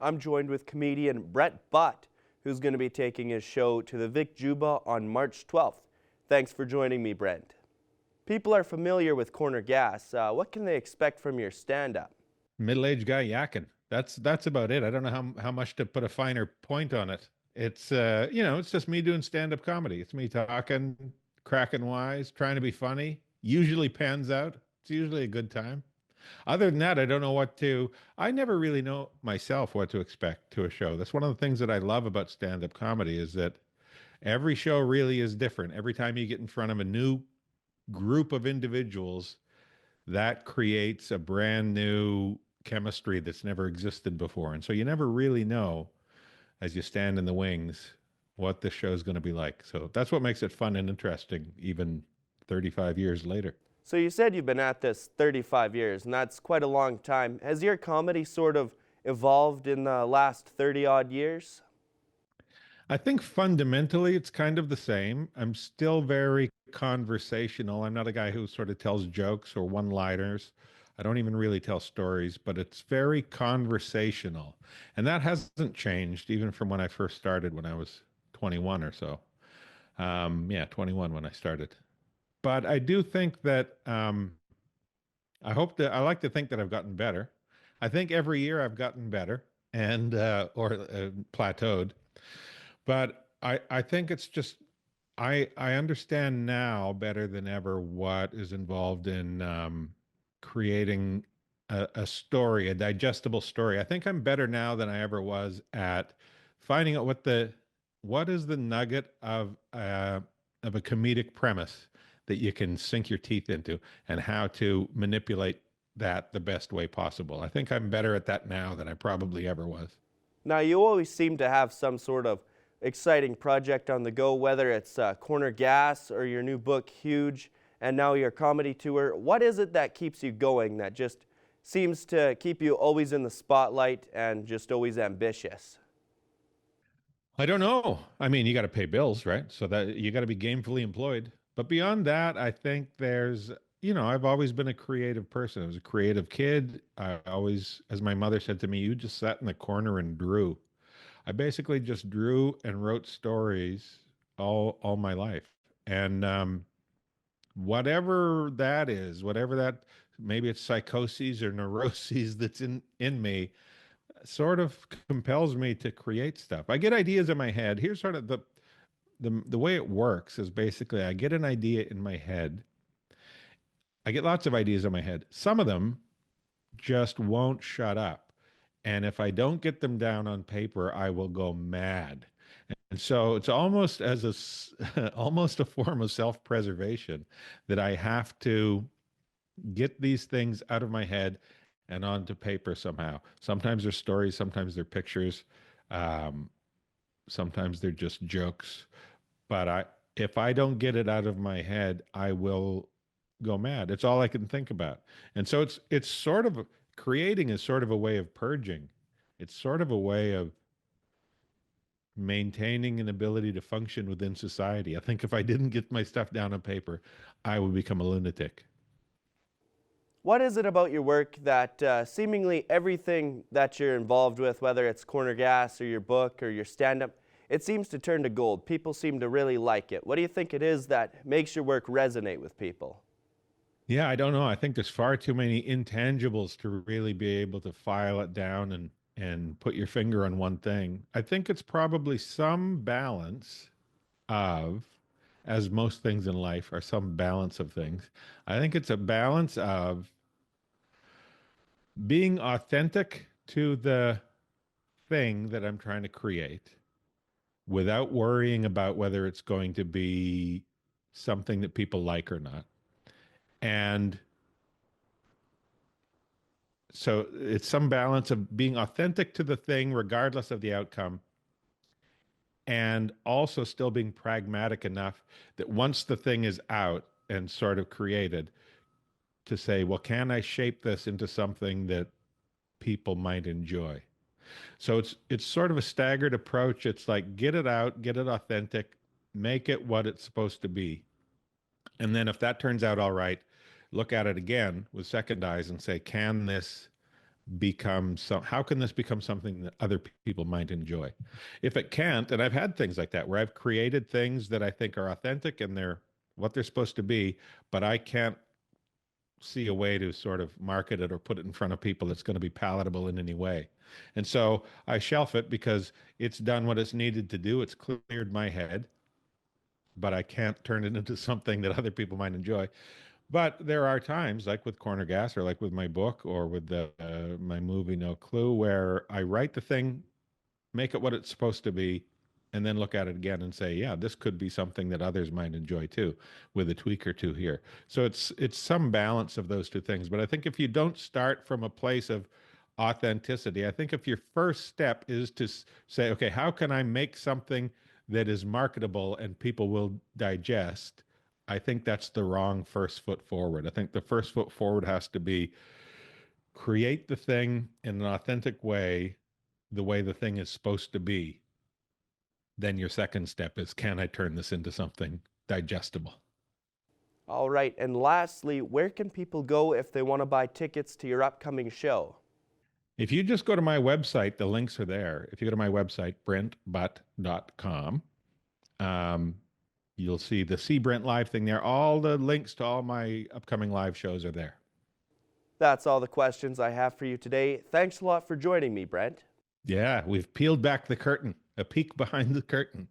I'm joined with comedian Brent Butt, who's going to be taking his show to the Vic Juba on March 12th. Thanks for joining me, Brent. People are familiar with Corner Gas. What can they expect from your stand-up? Middle-aged guy yakking. That's about it. I don't know how much to put a finer point on it. It's it's just me doing stand-up comedy. It's me talking, cracking wise, trying to be funny. Usually pans out. It's usually a good time. Other than that, I don't know what to. I never really know myself what to expect to a show. That's one of the things that I love about stand-up comedy is that every show really is different. Every time you get in front of a new group of individuals, that creates a brand new chemistry that's never existed before. And so you never really know as you stand in the wings what the show's going to be like. So that's what makes it fun and interesting, even 35 years later. So you said you've been at this 35 years, and that's quite a long time. Has your comedy sort of evolved in the last 30 odd years? I think fundamentally it's kind of the same. I'm still very conversational. I'm not a guy who sort of tells jokes or one-liners. I don't even really tell stories, but it's very conversational. And that hasn't changed even from when I first started when I was 21 or so. Yeah, 21 when I started. But I do think that I like to think that I've gotten better. I think every year I've gotten better and or plateaued. But I think it's just I understand now better than ever what is involved in creating a story, a digestible story. I think I'm better now than I ever was at finding out what is the nugget of a comedic premise that you can sink your teeth into and how to manipulate that the best way possible. I think I'm better at that now than I probably ever was. Now, you always seem to have some sort of exciting project on the go, whether it's Corner Gas or your new book, Huge, and now your comedy tour. What is it that keeps you going, that just seems to keep you always in the spotlight and just always ambitious? I don't know. I mean, you got to pay bills, right? So that you got to be gainfully employed. But beyond that, I think I've always been a creative person. I was a creative kid. I always, as my mother said to me, you just sat in the corner and drew. I basically just drew and wrote stories all my life. And whatever that is, whatever that maybe it's psychoses or neuroses that's in me, sort of compels me to create stuff. I get ideas in my head. Here's sort of the way it works is basically I get an idea in my head. I get lots of ideas in my head. Some of them just won't shut up. And if I don't get them down on paper, I will go mad. And so it's almost almost a form of self-preservation that I have to get these things out of my head and onto paper somehow. Sometimes they're stories, sometimes they're pictures, um, sometimes they're just jokes. But if I don't get it out of my head, I will go mad. It's all I can think about. And so it's sort of creating is sort of a way of purging. It's sort of a way of maintaining an ability to function within society. I think if I didn't get my stuff down on paper, I would become a lunatic. What is it about your work that seemingly everything that you're involved with, whether it's Corner Gas or your book or your stand-up, it seems to turn to gold? People seem to really like it. What do you think it is that makes your work resonate with people? Yeah, I don't know. I think there's far too many intangibles to really be able to file it down and put your finger on one thing. I think it's probably some balance of, as most things in life are some balance of things. I think it's a balance of being authentic to the thing that I'm trying to create without worrying about whether it's going to be something that people like or not. And so it's some balance of being authentic to the thing, regardless of the outcome, and also still being pragmatic enough that once the thing is out and sort of created, to say, well, can I shape this into something that people might enjoy? So it's sort of a staggered approach. It's like get it out, get it authentic, make it what it's supposed to be. And then if that turns out all right, look at it again with second eyes and say, can this become how can this become something that other people might enjoy? If it can't, and I've had things like that where I've created things that I think are authentic and they're what they're supposed to be, but I can't see a way to sort of market it or put it in front of people that's going to be palatable in any way. And so I shelf it because it's done what it's needed to do. It's cleared my head, but I can't turn it into something that other people might enjoy. But there are times, like with Corner Gas, or like with my book, or with my movie No Clue, where I write the thing, make it what it's supposed to be, and then look at it again and say, yeah, this could be something that others might enjoy too, with a tweak or two here. So it's some balance of those two things. But I think if you don't start from a place of authenticity, I think if your first step is to say, okay, how can I make something that is marketable and people will digest? I think that's the wrong first foot forward. I think the first foot forward has to be create the thing in an authentic way, the way the thing is supposed to be. Then your second step is, can I turn this into something digestible? All right, and lastly, where can people go if they want to buy tickets to your upcoming show? If you just go to my website, the links are there. If you go to my website, brentbutt.com, you'll see the See Brent Live thing there. All the links to all my upcoming live shows are there. That's all the questions I have for you today. Thanks a lot for joining me, Brent. Yeah, we've peeled back the curtain, a peek behind the curtain.